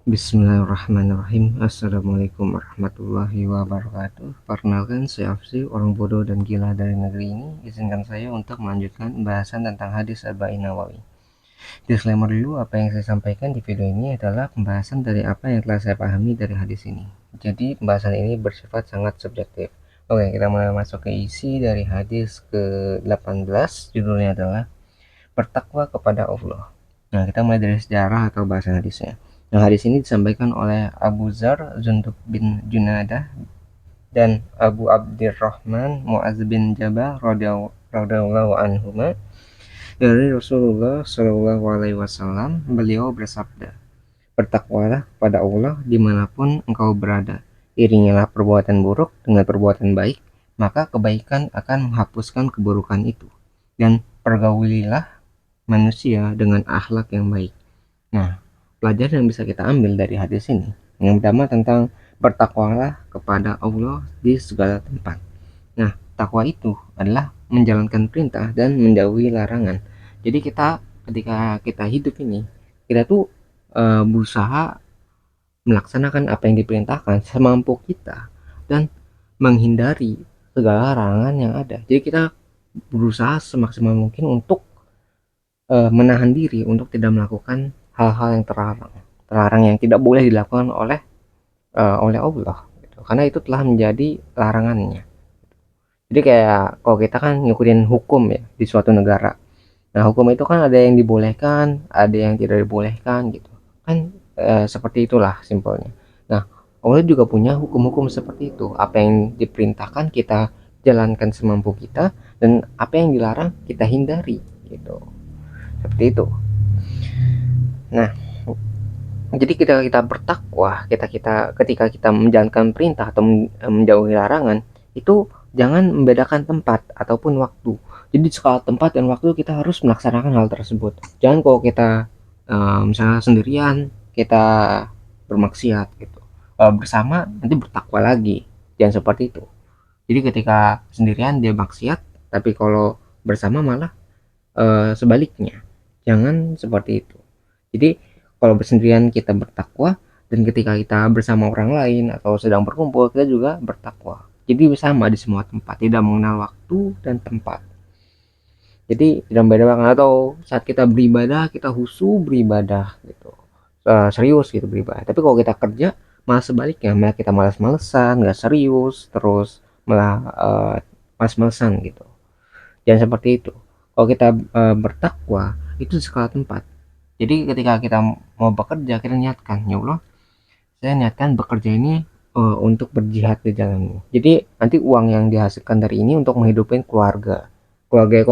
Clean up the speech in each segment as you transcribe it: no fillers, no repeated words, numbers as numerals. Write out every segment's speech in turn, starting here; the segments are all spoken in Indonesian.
Bismillahirrahmanirrahim. Assalamualaikum warahmatullahi wabarakatuh. Perkenalkan, saya Afsi, orang bodoh dan gila dari negeri ini. Izinkan saya untuk melanjutkan pembahasan tentang hadis Arba'in Nawawi. Disclaimer dulu, apa yang saya sampaikan di video ini adalah pembahasan dari apa yang telah saya pahami dari hadis ini. Jadi pembahasan ini bersifat sangat subjektif. Oke, kita mulai masuk ke isi dari hadis ke-18. Judulnya adalah bertakwa kepada Allah. Nah, kita mulai dari sejarah atau bahasan hadisnya. Nah, hadis ini disampaikan oleh Abu Zar Jundub bin Junadah dan Abu Abdurrahman Mu'adz bin Jabal radhiyallahu anhuma dari Rasulullah Shallallahu alaihi wasallam. Beliau bersabda, "Bertakwalah pada Allah dimanapun engkau berada. Iringilah perbuatan buruk dengan perbuatan baik, maka kebaikan akan menghapuskan keburukan itu. Dan pergaulilah manusia dengan akhlak yang baik." Nah, pelajaran yang bisa kita ambil dari hadis ini, yang pertama tentang bertakwalah kepada Allah di segala tempat. Nah, takwa itu adalah menjalankan perintah dan menjauhi larangan. Jadi kita ketika kita hidup ini, kita tuh berusaha melaksanakan apa yang diperintahkan semampu kita dan menghindari segala larangan yang ada. Jadi kita berusaha semaksimal mungkin untuk menahan diri untuk tidak melakukan hal-hal yang terlarang yang tidak boleh dilakukan oleh Allah gitu. Karena itu telah menjadi larangannya. Jadi kayak kalau kita kan ngikutin hukum ya di suatu negara. Nah, hukum itu kan ada yang dibolehkan, ada yang tidak dibolehkan gitu. Kan seperti itulah simpelnya. Nah, Allah juga punya hukum-hukum seperti itu. Apa yang diperintahkan kita jalankan semampu kita, dan apa yang dilarang kita hindari gitu. Seperti itu. Nah, jadi kita bertakwa, ketika kita menjalankan perintah atau menjauhi larangan, itu jangan membedakan tempat ataupun waktu. Jadi skala tempat dan waktu kita harus melaksanakan hal tersebut. Jangan kalau kita misalnya sendirian kita bermaksiat gitu. Bersama nanti bertakwa lagi. Jangan seperti itu. Jadi ketika sendirian dia maksiat, tapi kalau bersama malah sebaliknya. Jangan seperti itu. Jadi kalau bersendirian kita bertakwa, dan ketika kita bersama orang lain atau sedang berkumpul kita juga bertakwa. Jadi bersama di semua tempat, tidak mengenal waktu dan tempat. Jadi tidak membedakan, atau saat kita beribadah kita khusyuk beribadah gitu, serius gitu beribadah. Tapi kalau kita kerja malah sebaliknya, malah kita malas-malesan, nggak serius, terus malah malas-malesan gitu. Jangan seperti itu. Kalau kita bertakwa itu di skala tempat. Jadi ketika kita mau bekerja, kita niatkan, ya Allah, saya niatkan bekerja ini untuk berjihad di jalanmu. Jadi nanti uang yang dihasilkan dari ini untuk menghidupi keluarga. Keluarga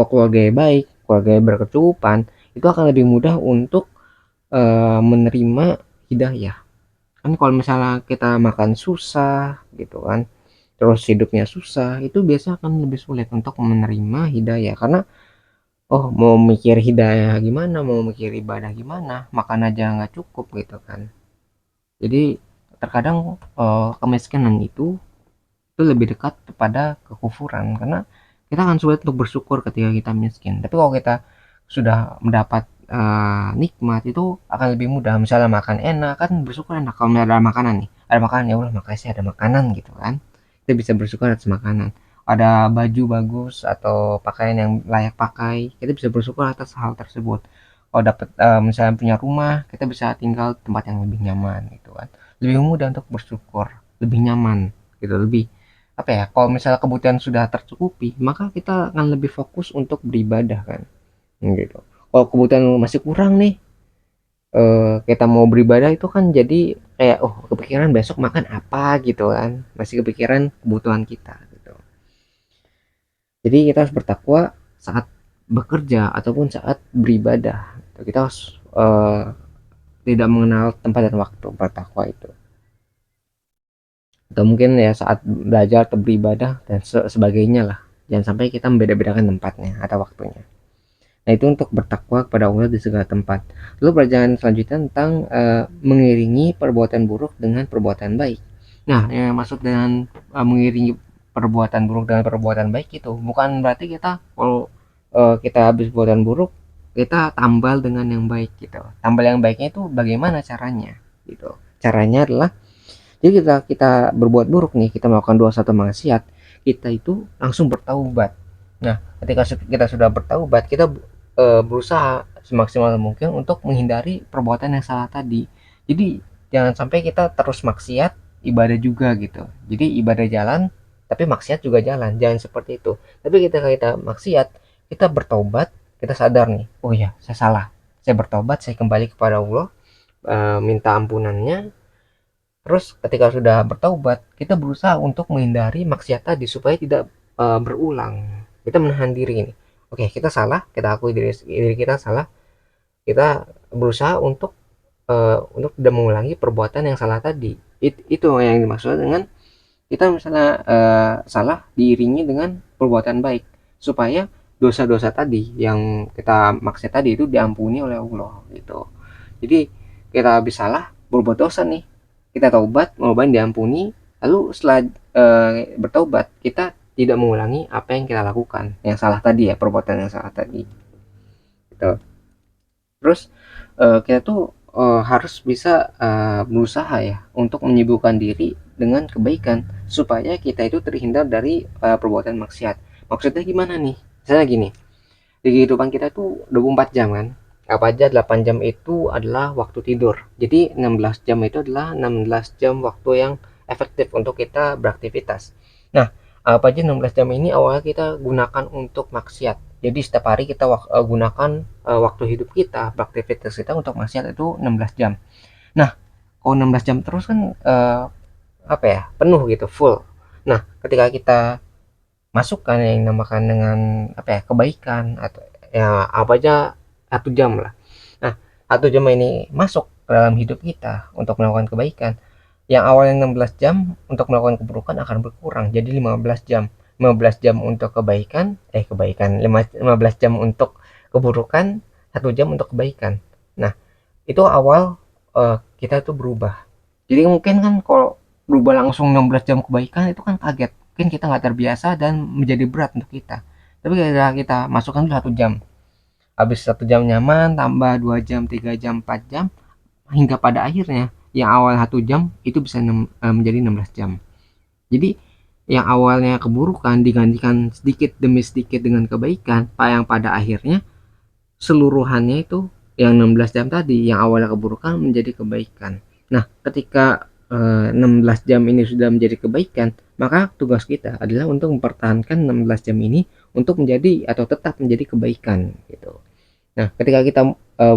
yang baik, keluarga yang berkecukupan, itu akan lebih mudah untuk menerima hidayah. Kan kalau misalnya kita makan susah gitu kan, terus hidupnya susah, itu biasa akan lebih sulit untuk menerima hidayah. Karena oh, mau mikir hidayah gimana, mau mikir ibadah gimana, makan aja nggak cukup gitu kan. Jadi terkadang kemiskinan itu lebih dekat kepada kekufuran, karena kita akan sulit untuk bersyukur ketika kita miskin. Tapi kalau kita sudah mendapat nikmat, itu akan lebih mudah. Misalnya makan enak kan, bersyukur enak. Kalau ada makanan nih, ada makanan, ya Allah makasih ada makanan gitu kan, kita bisa bersyukur atas makanan. Ada baju bagus atau pakaian yang layak pakai, kita bisa bersyukur atas hal tersebut. Kalau dapat misalnya punya rumah, kita bisa tinggal di tempat yang lebih nyaman gitu kan, lebih mudah untuk bersyukur, lebih nyaman gitu, lebih apa ya, kalau misalnya kebutuhan sudah tercukupi maka kita akan lebih fokus untuk beribadah kan gitu. Kalau kebutuhan masih kurang nih, kita mau beribadah itu kan jadi kayak oh kepikiran besok makan apa gitu kan, masih kepikiran kebutuhan kita gitu. Jadi kita harus bertakwa saat bekerja ataupun saat beribadah. Kita harus tidak mengenal tempat dan waktu bertakwa itu. Atau mungkin ya saat belajar atau beribadah dan sebagainya lah. Jangan sampai kita membeda-bedakan tempatnya atau waktunya. Nah, itu untuk bertakwa kepada Allah di segala tempat. Lalu pelajaran selanjutnya tentang mengiringi perbuatan buruk dengan perbuatan baik. Nah, yang maksud dengan mengiringi perbuatan buruk dengan perbuatan baik itu bukan berarti kita kalau kita habis perbuatan buruk kita tambal dengan yang baik gitu. Tambal yang baiknya itu bagaimana caranya? gitu. Caranya adalah, jadi kita berbuat buruk nih, kita melakukan dosa atau maksiat, kita itu langsung bertaubat. Nah, ketika kita sudah bertaubat, kita berusaha semaksimal mungkin untuk menghindari perbuatan yang salah tadi. Jadi jangan sampai kita terus maksiat, ibadah juga gitu. Jadi ibadah jalan, tapi maksiat juga jalan. Jangan seperti itu. Tapi kita maksiat, kita bertobat, kita sadar nih, oh ya, saya salah. Saya bertobat, saya kembali kepada Allah, minta ampunannya. Terus ketika sudah bertaubat, kita berusaha untuk menghindari maksiat tadi supaya tidak berulang. Kita menahan diri ini. Oke, kita salah, kita akui diri kita salah. Kita berusaha untuk tidak mengulangi perbuatan yang salah tadi. Itu yang dimaksud dengan kita misalnya salah diiringi dengan perbuatan baik supaya dosa-dosa tadi yang kita maksud tadi itu diampuni oleh Allah gitu. Jadi kita habis salah berbuat dosa nih, kita taubat, mau diampuni, lalu setelah bertaubat kita tidak mengulangi apa yang kita lakukan yang salah tadi ya, perbuatan yang salah tadi gitu. Terus kita tuh harus bisa berusaha ya untuk menyibukkan diri dengan kebaikan supaya kita itu terhindar dari perbuatan maksiat. Maksudnya gimana nih? Misalnya gini, di kehidupan kita tuh 24 jam kan, apa aja 8 jam itu adalah waktu tidur, jadi 16 jam itu adalah 16 jam waktu yang efektif untuk kita beraktivitas. Nah, apa aja 16 jam ini awalnya kita gunakan untuk maksiat, jadi setiap hari kita gunakan waktu hidup kita, beraktivitas kita untuk maksiat itu 16 jam. Nah, kalau 16 jam terus kan apa ya, penuh gitu, full. Nah, ketika kita masukkan yang dinamakan dengan apa ya, kebaikan atau ya apa aja 1 jam lah. Nah, 1 jam ini masuk ke dalam hidup kita untuk melakukan kebaikan. Yang awalnya 16 jam untuk melakukan keburukan akan berkurang jadi 15 jam. 15 jam untuk kebaikan, 15 jam untuk keburukan, 1 jam untuk kebaikan. Nah, itu awal kita tuh berubah. Jadi mungkin kan kalau berubah langsung 16 jam kebaikan itu kan kaget, mungkin kita nggak terbiasa dan menjadi berat untuk kita. Tapi ketika kita masukkan dulu 1 jam, habis 1 jam nyaman, tambah 2 jam, 3 jam, 4 jam, hingga pada akhirnya yang awal 1 jam itu bisa menjadi 16 jam. Jadi yang awalnya keburukan digantikan sedikit demi sedikit dengan kebaikan, yang pada akhirnya seluruhannya itu yang 16 jam tadi yang awalnya keburukan menjadi kebaikan. Nah, ketika 16 jam ini sudah menjadi kebaikan, maka tugas kita adalah untuk mempertahankan 16 jam ini untuk menjadi atau tetap menjadi kebaikan gitu. Nah, ketika kita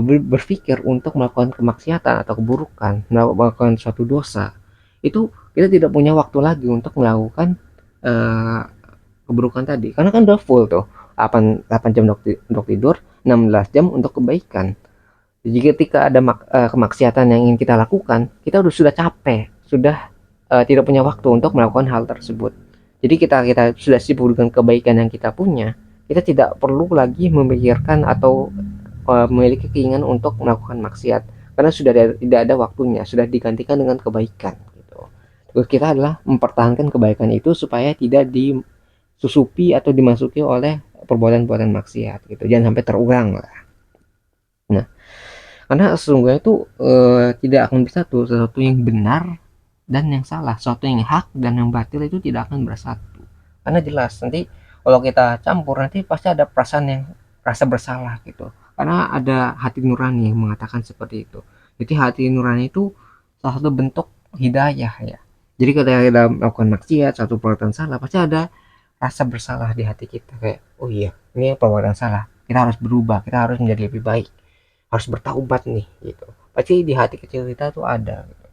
berpikir untuk melakukan kemaksiatan atau keburukan, melakukan suatu dosa, itu kita tidak punya waktu lagi untuk melakukan uh, keburukan tadi. Karena kan udah full tuh, 8 jam untuk tidur, 16 jam untuk kebaikan. Jadi ketika ada kemaksiatan yang ingin kita lakukan, kita sudah capek, sudah tidak punya waktu untuk melakukan hal tersebut. Jadi kita sudah sibuk dengan kebaikan yang kita punya, kita tidak perlu lagi memikirkan atau memiliki keinginan untuk melakukan maksiat karena sudah tidak ada waktunya, sudah digantikan dengan kebaikan gitu. Tugas kita adalah mempertahankan kebaikan itu supaya tidak disusupi atau dimasuki oleh perbuatan-perbuatan maksiat gitu. Jangan sampai terulang lah. Nah, karena sesungguhnya itu tidak akan bisa tuh sesuatu yang benar dan yang salah, sesuatu yang hak dan yang batil itu tidak akan bersatu. Karena jelas nanti kalau kita campur nanti pasti ada perasaan yang rasa bersalah gitu. Karena ada hati nurani yang mengatakan seperti itu. Jadi hati nurani itu salah satu bentuk hidayah ya. Jadi ketika kita melakukan maksiat, satu perbuatan salah, pasti ada rasa bersalah di hati kita kayak, oh iya, ini perbuatan salah. Kita harus berubah, kita harus menjadi lebih baik, harus bertaubat nih gitu. Pasti di hati kecil kita tuh ada gitu.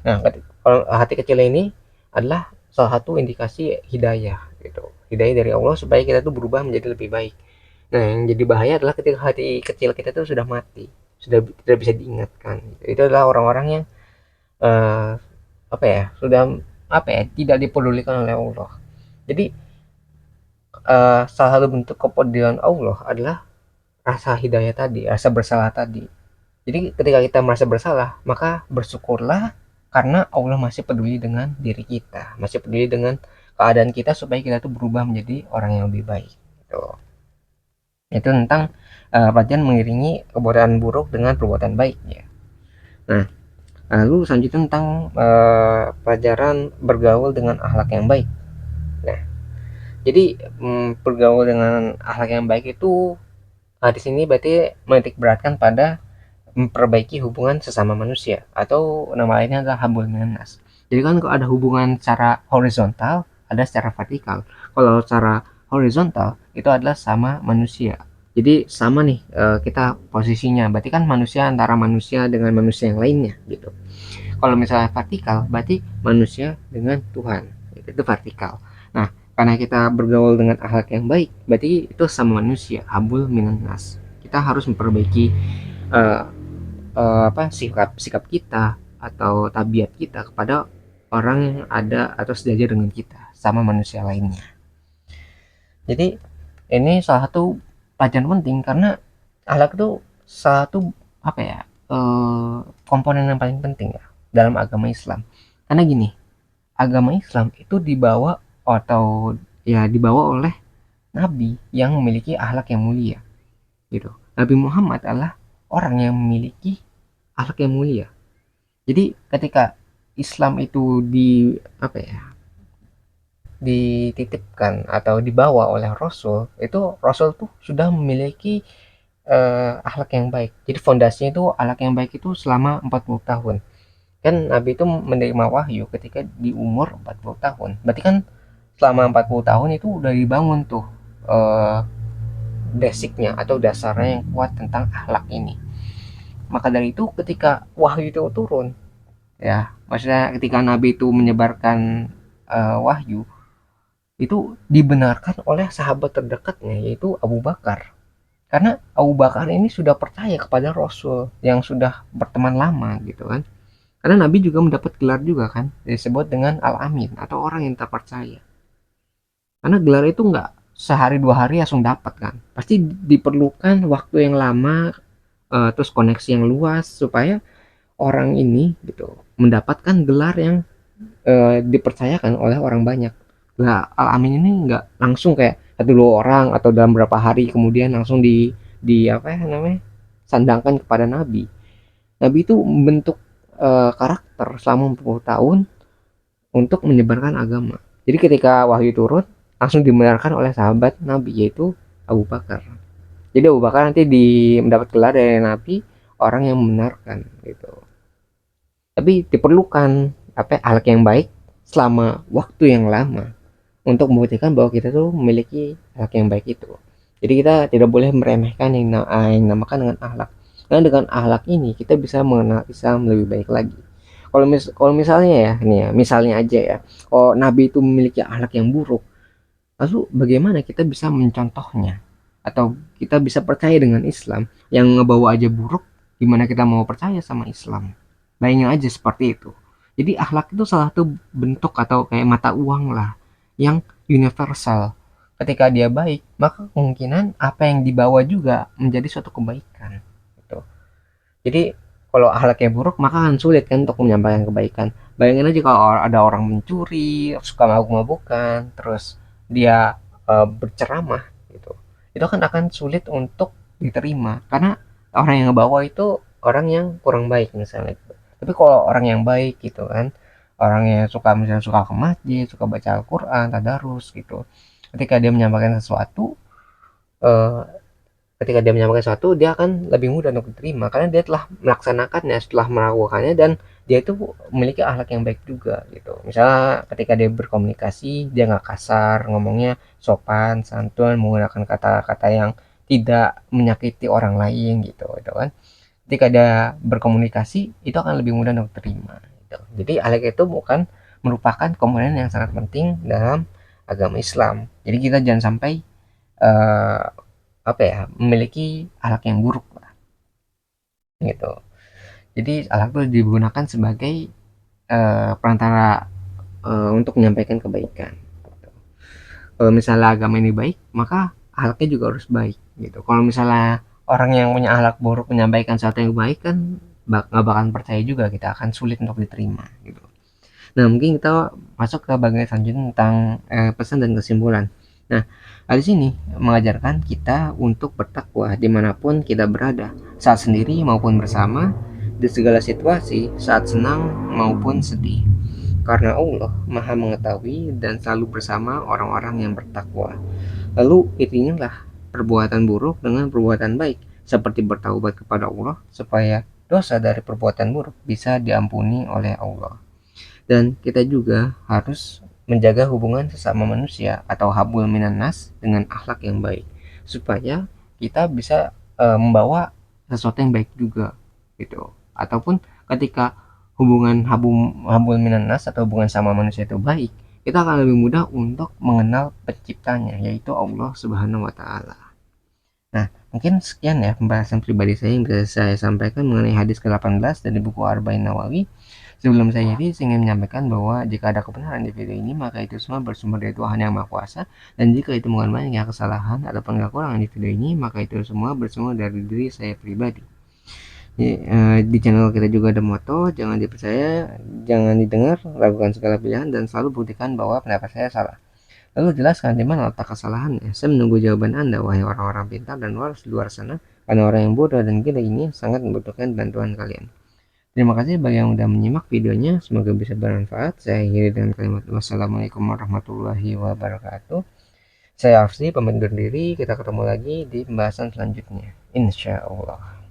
Nah, kalau hati kecil ini adalah salah satu indikasi hidayah gitu. Hidayah dari Allah supaya kita tuh berubah menjadi lebih baik. Nah, yang jadi bahaya adalah ketika hati kecil kita tuh sudah mati, sudah tidak bisa diingatkan. Itu adalah orang-orang yang uh, apa ya, sudah apa ya, tidak dipedulikan oleh Allah. Jadi salah satu bentuk kepedulian Allah adalah rasa hidayah tadi, rasa bersalah tadi. Jadi ketika kita merasa bersalah, maka bersyukurlah karena Allah masih peduli dengan diri kita, masih peduli dengan keadaan kita supaya kita tuh berubah menjadi orang yang lebih baik. Gitu. Itu tentang pelajaran mengiringi perbuatan buruk dengan perbuatan baik ya. Nah, Lalu selanjutnya tentang pelajaran bergaul dengan akhlak yang baik. Nah, jadi bergaul dengan akhlak yang baik itu di sini berarti menitik beratkan pada memperbaiki hubungan sesama manusia, atau nama lainnya adalah hubungan minas. Jadi kan kalau ada hubungan secara horizontal, ada secara vertikal. Kalau secara horizontal itu adalah sama manusia. Jadi sama nih kita posisinya. Berarti kan manusia antara manusia dengan manusia yang lainnya gitu. Kalau misalnya vertikal, berarti manusia dengan Tuhan. Itu vertikal. Nah, karena kita bergaul dengan akhlak yang baik, berarti itu sama manusia, habul minan nas. Kita harus memperbaiki uh, sikap sikap kita atau tabiat kita kepada orang yang ada atau sejajar dengan kita, sama manusia lainnya. Jadi ini salah satu pelajaran penting, karena akhlak itu salah satu apa ya komponen yang paling penting ya dalam agama Islam. Karena gini, agama Islam itu dibawa atau ya dibawa oleh nabi yang memiliki akhlak yang mulia gitu. Nabi Muhammad adalah orang yang memiliki akhlak yang mulia. Jadi ketika Islam itu apa ya dititipkan atau dibawa oleh Rasul, itu Rasul tuh sudah memiliki akhlak yang baik. Jadi fondasinya itu akhlak yang baik itu selama 40 tahun. Kan Nabi itu menerima wahyu ketika di umur 40 tahun. Berarti kan selama 40 tahun itu udah dibangun tuh eh, basicnya atau dasarnya yang kuat tentang akhlak ini. Maka dari itu ketika wahyu itu turun, ya maksudnya ketika Nabi itu menyebarkan wahyu, itu dibenarkan oleh sahabat terdekatnya, yaitu Abu Bakar. Karena Abu Bakar ini sudah percaya kepada Rasul yang sudah berteman lama gitu kan. Karena Nabi juga mendapat gelar juga kan, disebut dengan Al-Amin atau orang yang terpercaya. Karena gelar itu nggak sehari dua hari langsung dapat kan. Pasti diperlukan waktu yang lama, terus koneksi yang luas supaya orang ini gitu mendapatkan gelar yang dipercayakan oleh orang banyak. Nah, Al-Amin ini nggak langsung kayak satu dua orang atau dalam berapa hari kemudian langsung di apa ya namanya sandangkan kepada Nabi. Nabi itu membentuk karakter selama 40 tahun untuk menyebarkan agama. Jadi ketika wahyu turun langsung dibenarkan oleh sahabat Nabi, yaitu Abu Bakar. Jadi Abu Bakar nanti mendapat gelar dari Nabi orang yang membenarkan gitu. Tapi diperlukan apa akhlak yang baik selama waktu yang lama untuk membuktikan bahwa kita tuh memiliki akhlak yang baik itu. Jadi kita tidak boleh meremehkan yang namakan dengan akhlak. Karena dengan akhlak ini kita bisa mengenal Islam lebih baik lagi. Kalau misalnya ya, nih ya, misalnya aja ya, kalau Nabi itu memiliki akhlak yang buruk, lalu bagaimana kita bisa mencontohnya? Atau kita bisa percaya dengan Islam yang ngebawa aja buruk, gimana kita mau percaya sama Islam? Bayangin aja seperti itu. Jadi akhlak itu salah satu bentuk atau kayak mata uang lah yang universal. Ketika dia baik, maka kemungkinan apa yang dibawa juga menjadi suatu kebaikan. Gitu. Jadi kalau akhlaknya buruk, maka akan sulit kan untuk menyampaikan kebaikan. Bayangin aja kalau ada orang mencuri, suka mabuk-mabukan, terus dia berceramah gitu. Itu kan akan sulit untuk diterima karena orang yang ngebawa itu orang yang kurang baik misalnya. Tapi kalau orang yang baik gitu kan, orang yang suka misalnya suka ke masjid, suka baca Al-Quran, tadarus gitu. Ketika dia menyampaikan sesuatu, eh, ketika dia menyampaikan sesuatu, dia akan lebih mudah untuk diterima karena dia telah melaksanakannya, setelah melakukannya, dan dia itu memiliki akhlak yang baik juga gitu. Misalnya ketika dia berkomunikasi, dia nggak kasar, ngomongnya sopan santun, menggunakan kata-kata yang tidak menyakiti orang lain gitu kan. Ketika dia berkomunikasi, itu akan lebih mudah untuk diterima gitu. Jadi akhlak itu bukan merupakan komponen yang sangat penting dalam agama Islam. Jadi kita jangan sampai eh, apa ya memiliki akhlak yang buruk lah gitu. Jadi akhlak itu digunakan sebagai perantara untuk menyampaikan kebaikan. Kalau misalnya agama ini baik, maka akhlaknya juga harus baik gitu. Kalau misalnya orang yang punya akhlak buruk menyampaikan sesuatu yang baik, kan nggak bakalan percaya juga, kita akan sulit untuk diterima gitu. Nah, mungkin kita masuk ke bagian selanjutnya tentang pesan dan kesimpulan. Nah, hadis ini mengajarkan kita untuk bertakwa dimanapun kita berada, saat sendiri maupun bersama, di segala situasi, saat senang maupun sedih. Karena Allah Maha Mengetahui dan selalu bersama orang-orang yang bertakwa. Lalu iringilah perbuatan buruk dengan perbuatan baik, seperti bertaubat kepada Allah supaya dosa dari perbuatan buruk bisa diampuni oleh Allah. Dan kita juga harus menjaga hubungan sesama manusia atau habul minan nas dengan akhlak yang baik, supaya kita bisa membawa sesuatu yang baik juga gitu. Ataupun ketika hubungan habul minan nas atau hubungan sama manusia itu baik, kita akan lebih mudah untuk mengenal penciptanya, yaitu Allah Subhanahu wa taala. Nah, mungkin sekian ya pembahasan pribadi saya yang bisa saya sampaikan mengenai hadis ke-18 dari buku Arba'in Nawawi. Sebelum saya akhiri, saya ingin menyampaikan bahwa jika ada kebenaran di video ini, maka itu semua bersumber dari Tuhan Yang Maha Kuasa. Dan jika itu mengandung banyak kesalahan ataupun kekurangan di video ini, maka itu semua bersumber dari diri saya pribadi. Di channel kita juga ada moto, jangan dipercaya, jangan didengar, lakukan segala pilihan, dan selalu buktikan bahwa pendapat saya salah. Lalu jelaskan di mana letak kesalahannya. Saya menunggu jawaban Anda, wahai orang-orang pintar dan waras di luar sana, karena orang yang bodoh dan gila ini sangat membutuhkan bantuan kalian. Terima kasih bagi yang sudah menyimak videonya, semoga bisa bermanfaat. Saya akhiri dengan kalimat wassalamualaikum warahmatullahi wabarakatuh. Saya Afsi, pamit undur diri, kita ketemu lagi di pembahasan selanjutnya, insya Allah.